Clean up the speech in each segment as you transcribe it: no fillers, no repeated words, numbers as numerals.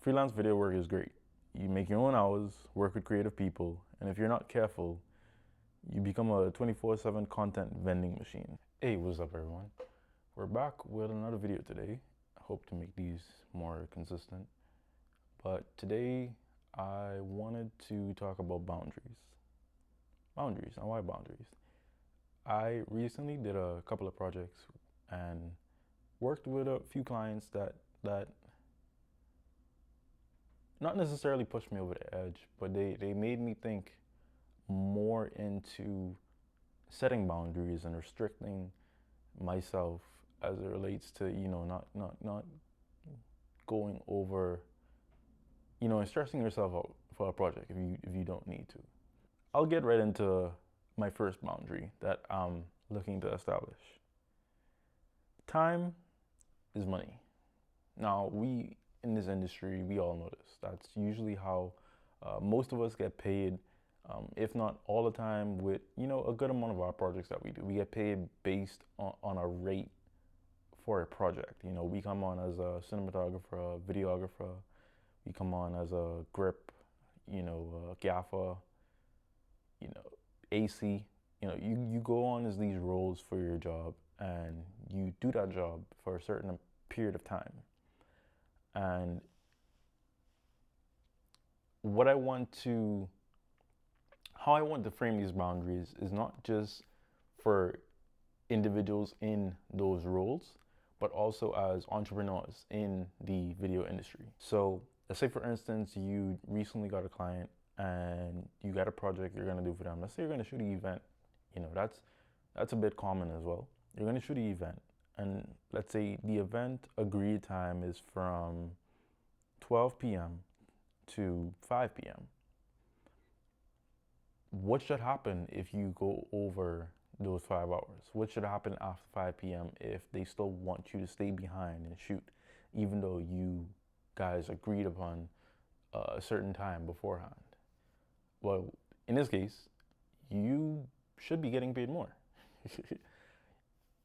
Freelance video work is great. You make your own hours, work with creative people, and if you're not careful, you become a 24/7 content vending machine. Hey, what's up everyone? We're back with another video today. I hope to make these more consistent. But today, I wanted to talk about boundaries. Boundaries, and why boundaries? I recently did a couple of projects and worked with a few clients that not necessarily pushed me over the edge, but they made me think more into setting boundaries and restricting myself as it relates to, not going over, and stressing yourself out for a project if you don't need to. I'll get right into my first boundary that I'm looking to establish. Time is money. Now, we in this industry, we all know this. That's usually how most of us get paid, if not all the time, with a good amount of our projects that we do. We get paid based on a rate for a project. We come on as a cinematographer, a videographer. We come on as a grip, a gaffer, AC. You go on as these roles for your job, and you do that job for a certain period of time. And how I want to frame these boundaries is not just for individuals in those roles, but also as entrepreneurs in the video industry. So let's say, for instance, you recently got a client and you got a project you're gonna do for them. Let's say you're gonna shoot an event. That's a bit common as well. You're gonna shoot an event, and let's say the event agreed time is from 12 p.m. to 5 p.m. What should happen if you go over those 5 hours? What should happen after 5 p.m. if they still want you to stay behind and shoot, even though you guys agreed upon a certain time beforehand? Well, in this case, you should be getting paid more.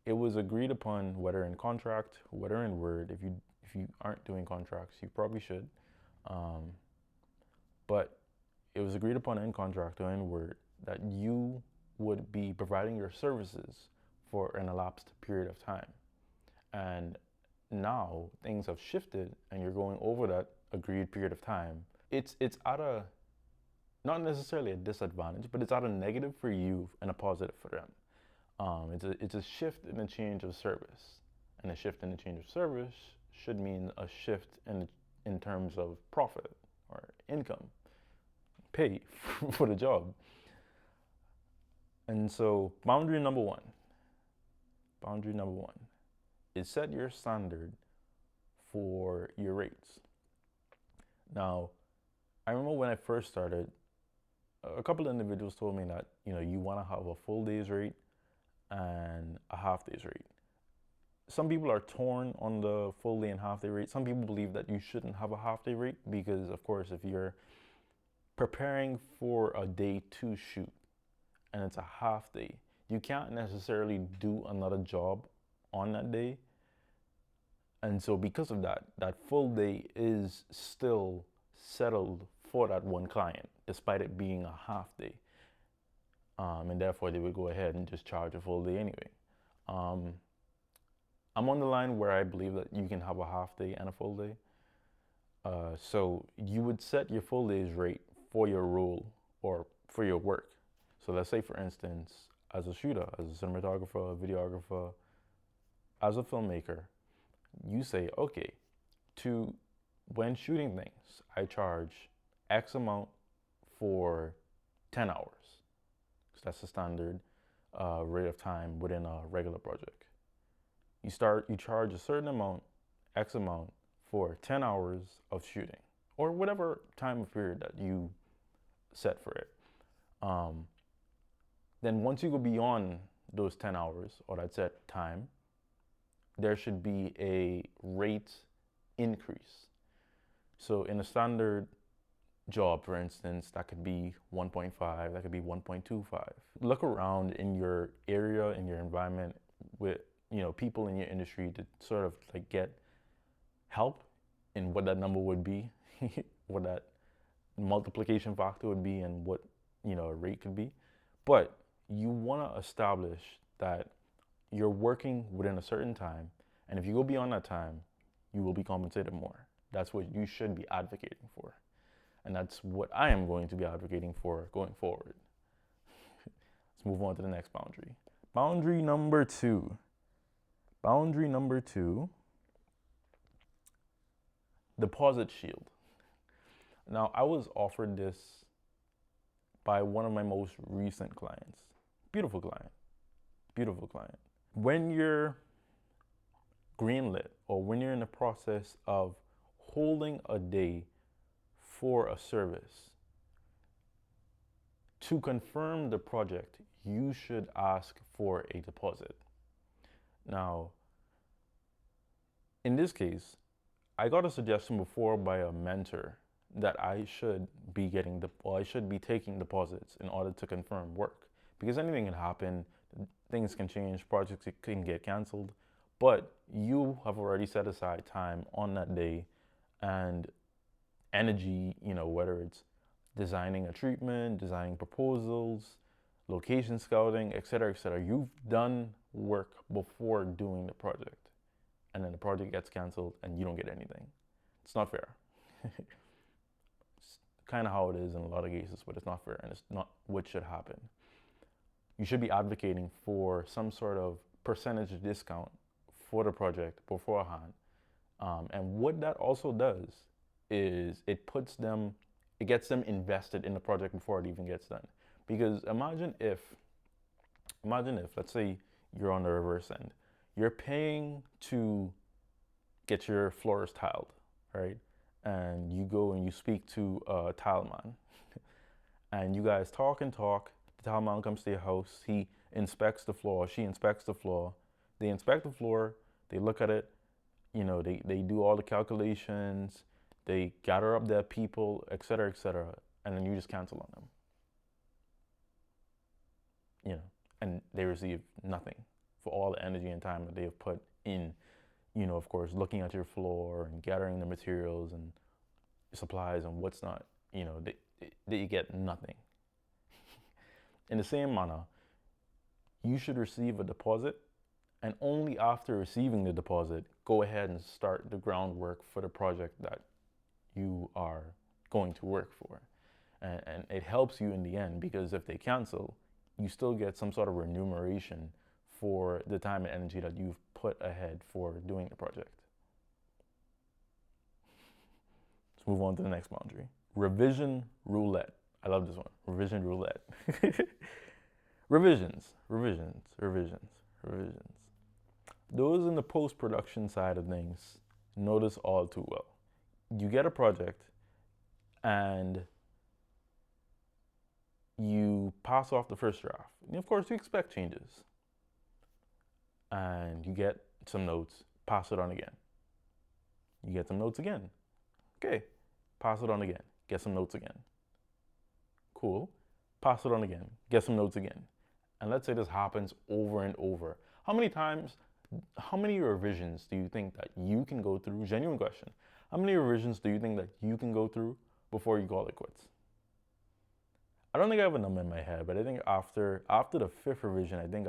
It was agreed upon, whether in contract, whether in word. If you aren't doing contracts, you probably should. But it was agreed upon in contract or in word that you would be providing your services for an elapsed period of time. And now things have shifted and you're going over that agreed period of time. It's at a, not necessarily a disadvantage, but it's at a negative for you and a positive for them. It's a shift in the change of service, and a shift in the change of service should mean a shift in terms of profit or income, pay for the job. And so boundary number one is set your standard for your rates. Now, I remember when I first started, a couple of individuals told me that you want to have a full day's rate and a half day's rate. Some people are torn on the full day and half day rate. Some people believe that you shouldn't have a half day rate because, of course, if you're preparing for a day to shoot and it's a half day, you can't necessarily do another job on that day. And so because of that, that full day is still settled for that one client, despite it being a half day. And therefore they would go ahead and just charge a full day anyway. I'm on the line where I believe that you can have a half day and a full day. So you would set your full day's rate for your role or for your work. So let's say, for instance, as a shooter, as a cinematographer, a videographer, as a filmmaker, you say, okay, when shooting things, I charge X amount for 10 hours. So that's the standard rate of time within a regular project. You charge a certain amount, X amount, for 10 hours of shooting, or whatever time of period that you set for it. Then once you go beyond those 10 hours or that set time, there should be a rate increase. So in a standard job, for instance, that could be 1.5, that could be 1.25. Look around in your area, in your environment, with people in your industry to sort of like get help in what that number would be. what that multiplication factor would be and what, a rate could be. But you want to establish that you're working within a certain time, and if you go beyond that time, you will be compensated more. That's what you should be advocating for. And that's what I am going to be advocating for going forward. Let's move on to the next boundary. Boundary number two. Boundary number two, deposit shield. Now, I was offered this by one of my most recent clients. Beautiful client. Beautiful client. When you're greenlit, or when you're in the process of holding a day for a service, to confirm the project, you should ask for a deposit. Now, in this case, I got a suggestion before by a mentor that I should be taking deposits in order to confirm work, because anything can happen, things can change, projects can get canceled, but you have already set aside time on that day and energy, whether it's designing a treatment, designing proposals, location scouting, etc., etc. You've done work before doing the project, and then the project gets canceled and you don't get anything. It's not fair. It's kind of how it is in a lot of cases, but it's not fair, and it's not what should happen. You should be advocating for some sort of percentage discount for the project beforehand. And what that also does is it gets them invested in the project before it even gets done. Because imagine if, let's say you're on the reverse end, you're paying to get your floors tiled, right? And you go and you speak to a tile man, and you guys talk and talk. The tile man comes to your house, he inspects the floor, she inspects the floor, they inspect the floor, they look at it, they do all the calculations, they gather up their people, etc., and then you just cancel on them. And they receive nothing for all the energy and time that they have put in, of course, looking at your floor and gathering the materials and supplies and what's not, they get nothing. In the same manner, you should receive a deposit, and only after receiving the deposit, go ahead and start the groundwork for the project that you are going to work for. And it helps you in the end, because if they cancel, you still get some sort of remuneration for the time and energy that you've put ahead for doing the project. Let's move on to the next boundary. Revision roulette. I love this one. Revision roulette. Revisions. Those in the post-production side of things know this all too well. You get a project and you pass off the first draft. And of course, you expect changes. And you get some notes, pass it on again. You get some notes again. Okay, pass it on again, get some notes again. Cool, pass it on again, get some notes again. And let's say this happens over and over. How many revisions do you think that you can go through? Genuine question. How many revisions do you think that you can go through before you call it quits? I don't think I have a number in my head, but I think after the fifth revision, I think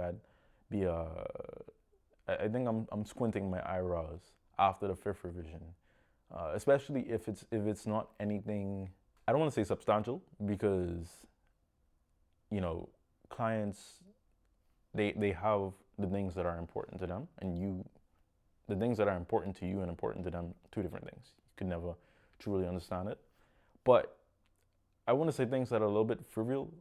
I'm squinting my eyebrows after the fifth revision, especially if it's not anything. I don't want to say substantial, because clients they have the things that are important to them, and the things that are important to you and important to them, two different things. You could never truly understand it. But I want to say things that are a little bit trivial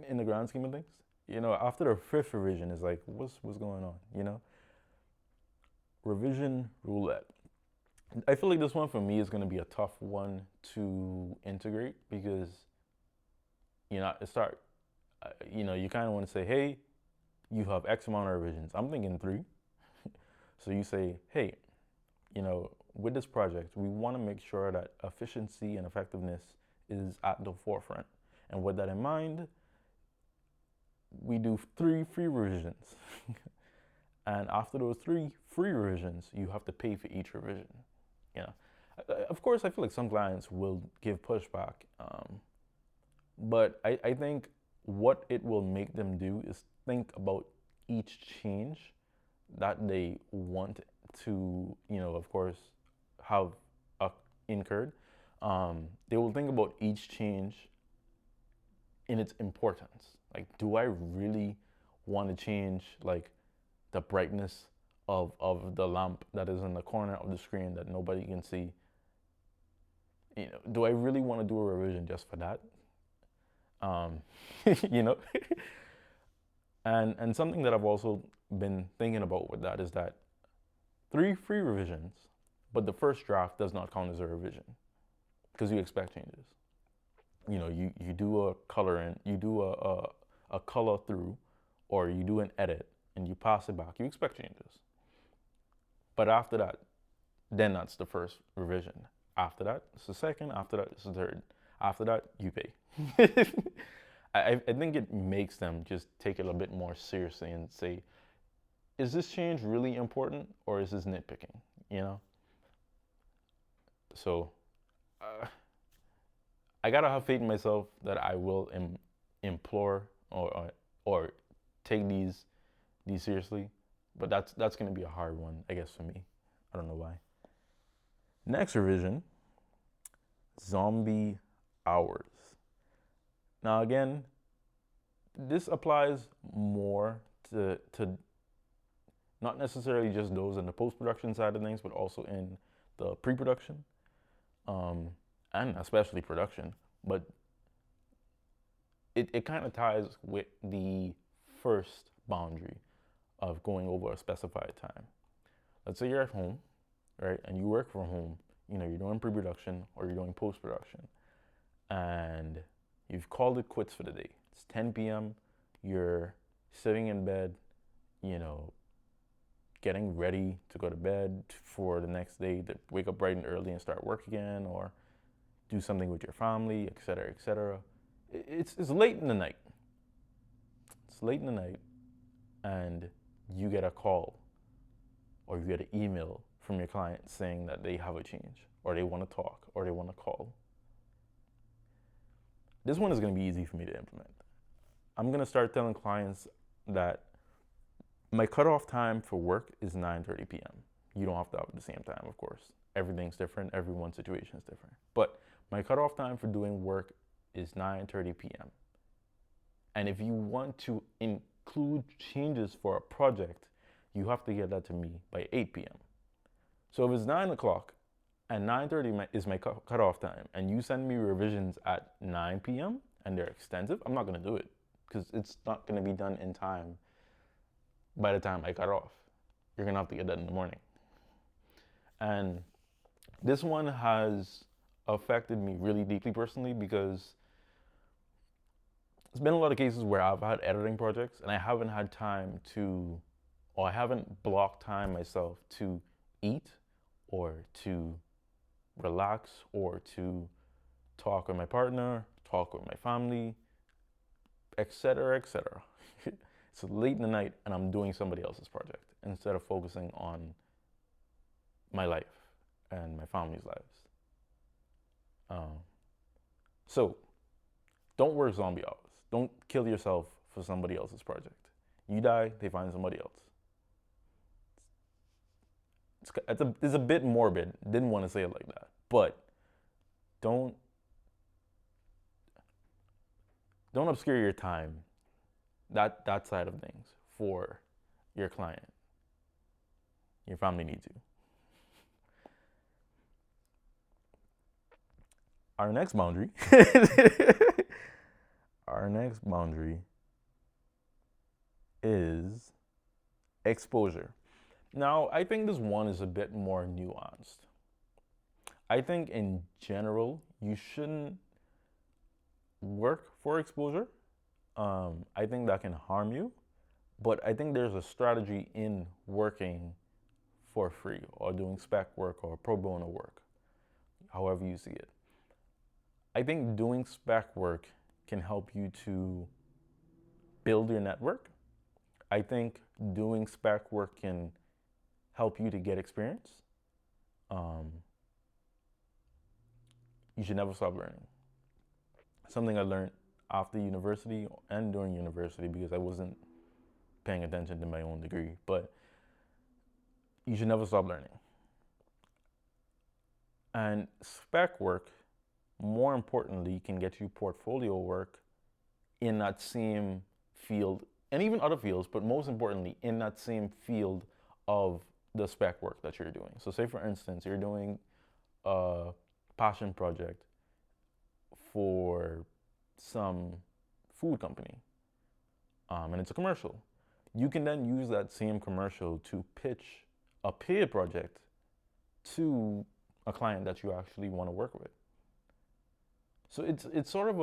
in the grand scheme of things. After the fifth revision is like, what's going on, Revision roulette. I feel like this one for me is going to be a tough one to integrate, because, you kind of want to say, hey, you have X amount of revisions. I'm thinking 3. So you say, hey, with this project, we want to make sure that efficiency and effectiveness is at the forefront. And with that in mind, we do 3 free revisions. And after those 3 free revisions, you have to pay for each revision. Of course, I feel like some clients will give pushback, but I think what it will make them do is think about each change that they want to, of course, have incurred. They will think about each change in its importance. Like, do I really want to change like the brightness of the lamp that is in the corner of the screen that nobody can see? Do I really want to do a revision just for that? you know, and something that I've also been thinking about with that is that 3 free revisions, but the first draft does not count as a revision because you expect changes. You do a color in, you do a color through, or you do an edit and you pass it back. You expect changes, but after that, then that's the first revision. After that, it's the second. After that, it's the third. After that, you pay. I think it makes them just take it a bit more seriously and say, is this change really important or is this nitpicking? So I gotta have faith in myself that I will implore or take these seriously, but that's gonna be a hard one, I guess, for me. I don't know why. Next revision, zombie hours. Now again, this applies more to not necessarily just those in the post-production side of things, but also in the pre-production, and especially production. But it kind of ties with the first boundary of going over a specified time. Let's say you're at home, right, and you work from home. You're doing pre-production or you're doing post-production, and you've called it quits for the day. It's 10 p.m. You're sitting in bed, getting ready to go to bed for the next day, to wake up bright and early and start work again, or do something with your family, etc., etc. It's late in the night. It's late in the night, and you get a call or you get an email from your client saying that they have a change, or they want to talk, or they want to call. This one is going to be easy for me to implement. I'm going to start telling clients that my cutoff time for work is 9:30 p.m. You don't have to have it at the same time, of course. Everything's different. Everyone's situation is different. But my cutoff time for doing work is 9:30 p.m. And if you want to include changes for a project, you have to get that to me by 8 p.m. So if it's 9 o'clock and 9:30 is my cutoff time, and you send me revisions at 9 p.m. and they're extensive, I'm not going to do it because it's not going to be done in time by the time I cut off. You're going to have to get that in the morning. And this one has affected me really deeply personally because there's been a lot of cases where I've had editing projects and I haven't had time to, or I haven't blocked time myself to eat or to relax or to talk with my partner, talk with my family, etc., etc. It's late in the night and I'm doing somebody else's project instead of focusing on my life and my family's lives. So don't work zombie hours. Don't kill yourself for somebody else's project. You die, they find somebody else. It's a bit morbid. Didn't want to say it like that, but don't obscure your time, that side of things, for your client. Your family needs you. Our next boundary is exposure. Now, I think this one is a bit more nuanced. I think in general, you shouldn't work for exposure. I think that can harm you, but I think there's a strategy in working for free or doing spec work or pro bono work, however you see it. I think doing spec work can help you to build your network. I think doing spec work can help you to get experience. you should never stop learning. Something I learned after university and during university because I wasn't paying attention to my own degree, but you should never stop learning. And spec work, more importantly, can get you portfolio work in that same field, and even other fields, but most importantly, in that same field of the spec work that you're doing. So say for instance, you're doing a passion project for some food company, and it's a commercial. You can then use that same commercial to pitch a paid project to a client that you actually want to work with. So it's sort of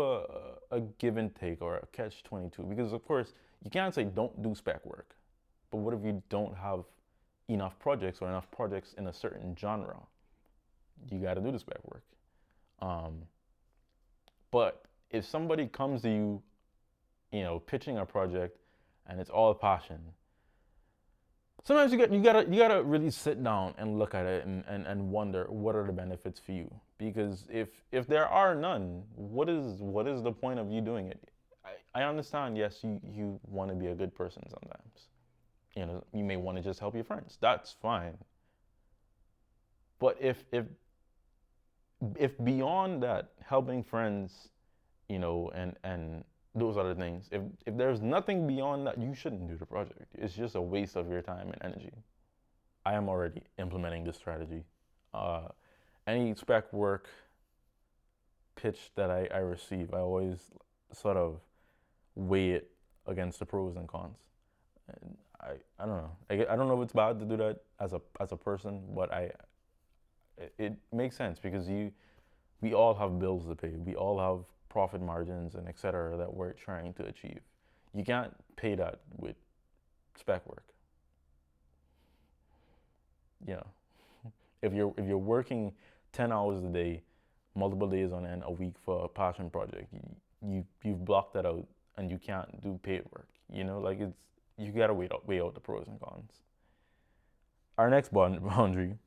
a give and take, or a catch-22, because of course you can't say don't do spec work, but what if you don't have enough projects or enough projects in a certain genre? You got to do the spec work. But if somebody comes to you, pitching a project, and it's all passion, sometimes you gotta really sit down and look at it and wonder what are the benefits for you. Because if there are none, what is the point of you doing it? I understand, yes, you want to be a good person sometimes. You may want to just help your friends. That's fine. But if beyond that, helping friends, and those other things, if there's nothing beyond that, you shouldn't do the project. It's just a waste of your time and energy. I am already implementing this strategy. Any spec work pitch that I receive, I always sort of weigh it against the pros and cons. And I don't know. I don't know if it's bad to do that as a person, but it makes sense because we all have bills to pay. We all have profit margins and etc. that we're trying to achieve. You can't pay that with spec work. If you're working 10 hours a day, multiple days on end, a week for a passion project, you've blocked that out and you can't do paid work. You gotta weigh out the pros and cons. Our next boundary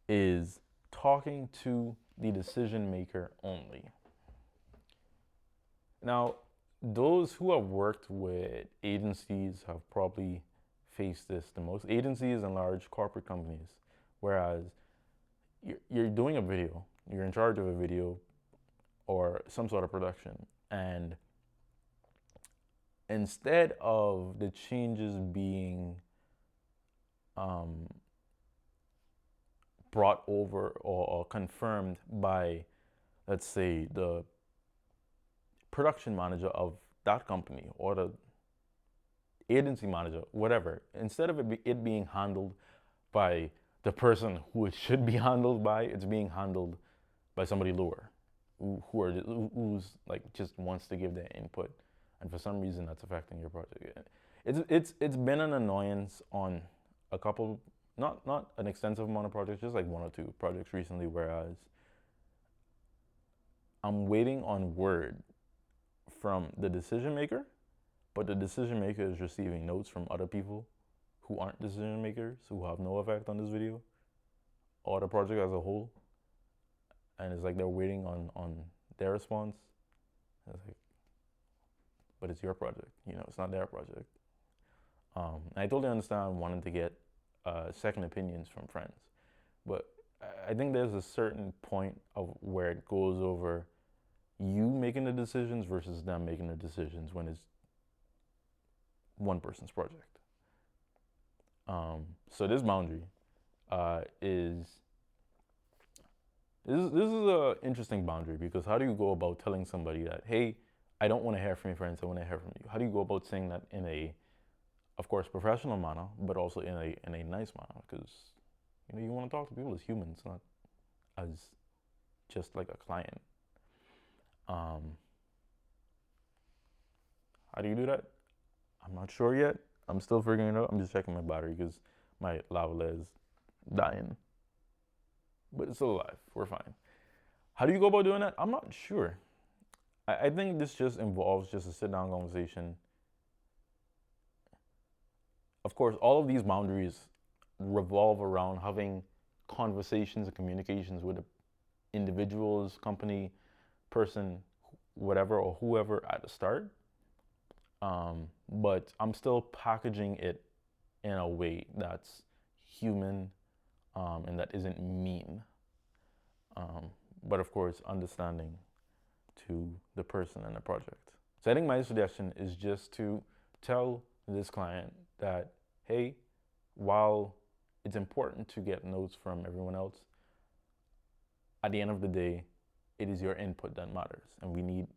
is talking to the decision maker only. Now, those who have worked with agencies have probably faced this the most. Agencies and large corporate companies, whereas you're doing a video, you're in charge of a video or some sort of production, and instead of the changes being brought over or confirmed by, let's say, the production manager of that company or the agency manager, whatever, instead of it being handled by the person who it should be handled by, it's being handled by somebody lower, who's like just wants to give their input, and for some reason that's affecting your project. It's been an annoyance on a couple, not an extensive amount of projects, just like one or two projects recently, whereas I'm waiting on word from the decision maker, but the decision maker is receiving notes from other people who aren't decision makers, who have no effect on this video or the project as a whole, and it's like they're waiting on their response. It's like, but it's your project, it's not their project. I totally understand wanting to get second opinions from friends, but I think there's a certain point of where it goes over you making the decisions versus them making the decisions when it's one person's project. So this boundary is an interesting boundary, because how do you go about telling somebody that, hey, I don't want to hear from your friends, I want to hear from you? How do you go about saying that in a, of course, professional manner, but also in a nice manner? Because you want to talk to people as humans, not as just like a client. How do you do that? I'm not sure yet. I'm still figuring it out. I'm just checking my battery because my lava is dying. But it's still alive. We're fine. How do you go about doing that? I'm not sure. I think this just involves just a sit-down conversation. Of course, all of these boundaries revolve around having conversations and communications with individuals, company, person, whatever, or whoever at the start. But I'm still packaging it in a way that's human, and that isn't mean. But of course, understanding to the person and the project. So I think my suggestion is just to tell this client that, hey, while it's important to get notes from everyone else, at the end of the day, it is your input that matters. And we need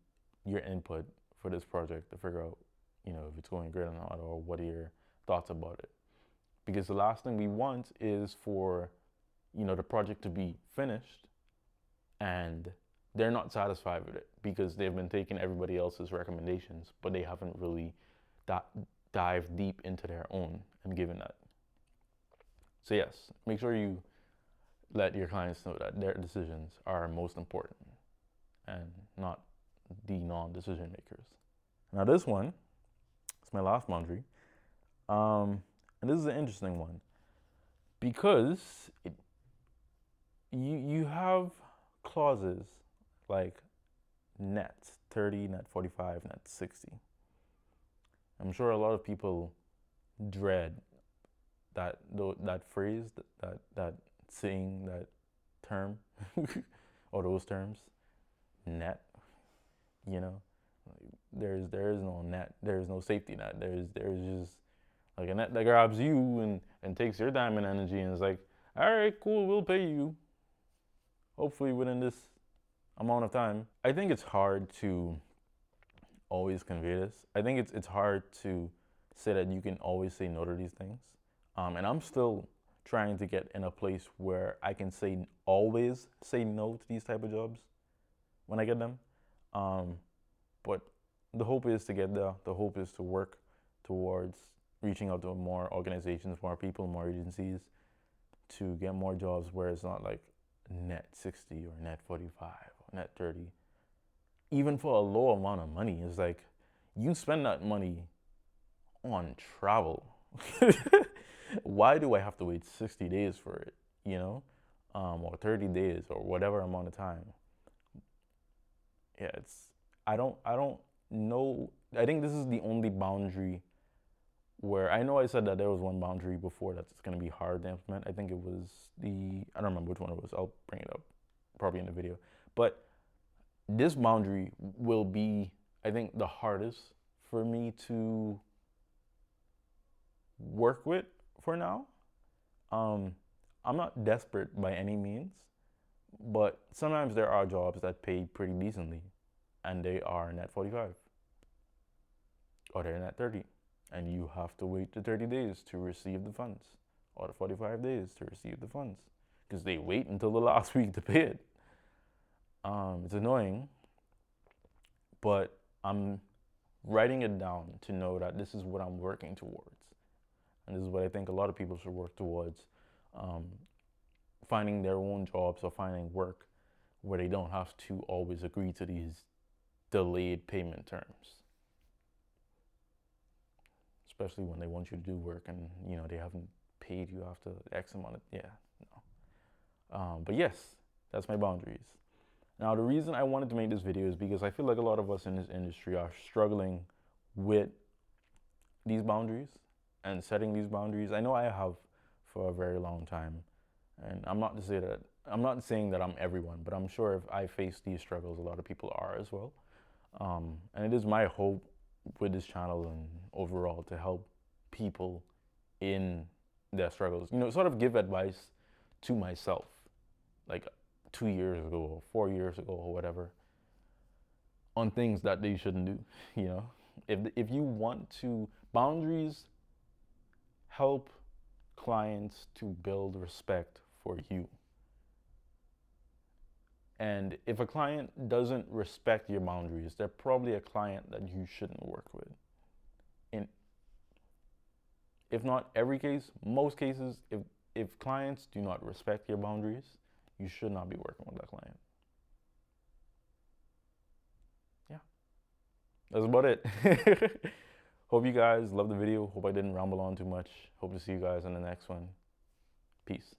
your input for this project to figure out, if it's going great or not, or what are your thoughts about it. Because the last thing we want is for, the project to be finished and they're not satisfied with it because they've been taking everybody else's recommendations, but they haven't really dived deep into their own and given that. So yes, make sure you let your clients know that their decisions are most important and not the non-decision makers. Now this one is my last boundary. And this is an interesting one because you have clauses like net 30, net 45, net 60. I'm sure a lot of people dread that phrase, that saying, that term, or those terms, net. There is no net. There is no safety net. There's just like a net that grabs you and takes your time and energy and is like, all right, cool, we'll pay you. Hopefully within this amount of time. I think it's hard to always convey this. I think it's hard to say that you can always say no to these things. And I'm still trying to get in a place where I can always say no to these type of jobs when I get them. But the hope is to get there. The hope is to work towards reaching out to more organizations, more people, more agencies, to get more jobs where it's not like net 60 or net 45 or net 30. Even for a low amount of money, it's like you spend that money on travel. Why do I have to wait 60 days for it, or 30 days or whatever amount of time? Yeah, I don't know. I think this is the only boundary where I know I said that there was one boundary before that's going to be hard to implement. I think it was I don't remember which one it was. I'll bring it up probably in the video. But this boundary will be, I think, the hardest for me to work with for now. I'm not desperate by any means, but sometimes there are jobs that pay pretty decently and they are net 45 or they're net 30. And you have to wait the 30 days to receive the funds, or the 45 days to receive the funds, because they wait until the last week to pay it. It's annoying, but I'm writing it down to know that this is what I'm working towards. And this is what I think a lot of people should work towards, finding their own jobs or finding work where they don't have to always agree to these delayed payment terms. Especially when they want you to do work and they haven't paid you after X amount of, no. But yes, that's my boundaries. Now the reason I wanted to make this video is because I feel like a lot of us in this industry are struggling with these boundaries and setting these boundaries. I know I have for a very long time, and I'm not saying that I'm everyone, but I'm sure if I face these struggles, a lot of people are as well. And it is my hope with this channel and overall to help people in their struggles, sort of give advice to myself like 2 years ago or 4 years ago or whatever on things that they shouldn't do. If you want to, boundaries help clients to build respect for you. And if a client doesn't respect your boundaries, they're probably a client that you shouldn't work with. In, if not every case, most cases, if clients do not respect your boundaries, you should not be working with that client. Yeah, that's about it. Hope you guys loved the video. Hope I didn't ramble on too much. Hope to see you guys in the next one. Peace.